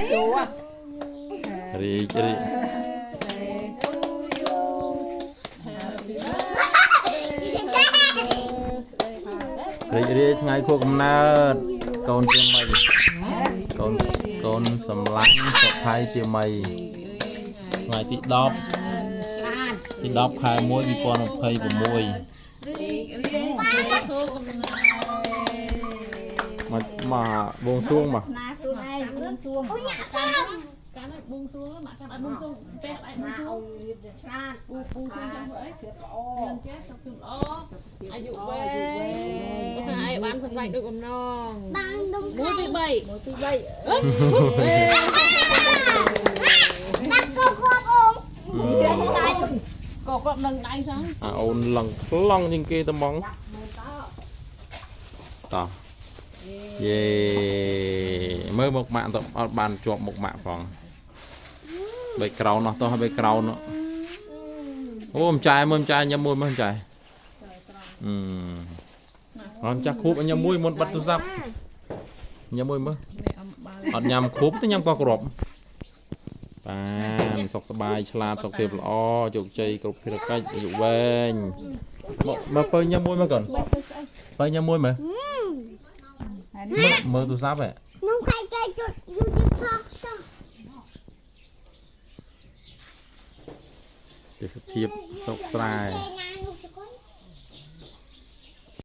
រីករីកថ្ងៃខួបកំណើតកូនជាមីកូនសម្លាញ់សុខ័យជាមីថ្ងៃទី10 ខែ 1 2026មកបួងសួងមកการบุ้งซูมาการบุ้งซูเป็ดไอ้บุ้งซูชาติบุ้งซูจังเลยเกิดอ๋อเงินแก่สักถึงอ๋ออายุเว้ยก็จะไอ้บ้านคนไรด้วยกับน้องมูตีใบตักกบองก็กรอบหนึ่งได้ซังអូនឡងជាងគេត្មងតោះយេមើលមុខម៉ាក់ទៅអត់បានជាប់មុខម៉ាក់ផងបេក្រោណោះតោះបេក្រោណអូមិនចាយមើលមិនចាយញ៉ាំមួយមើលចាយអត់ចាស់ខូបញ៉ាំមួយមុនបាត់ទូរស័ព្ទញ៉ាំមួយមើលអត់ញ៉ាំខូបទេញ៉ាំក៏ក្របបានសុខសប្បាយឆ្លាតសុខភាពល្អជោគជ័យគ្រប់ភារកិច្ចអាយុវែងមកបើញ៉ាំមួយមើលកូនបើញ៉ាំមួយមើលមើលទូរស័ព្ទហ៎នំไข่ไก่จุดอยู่ที่คลองจ้ะទេសភាពសុខស្រាយ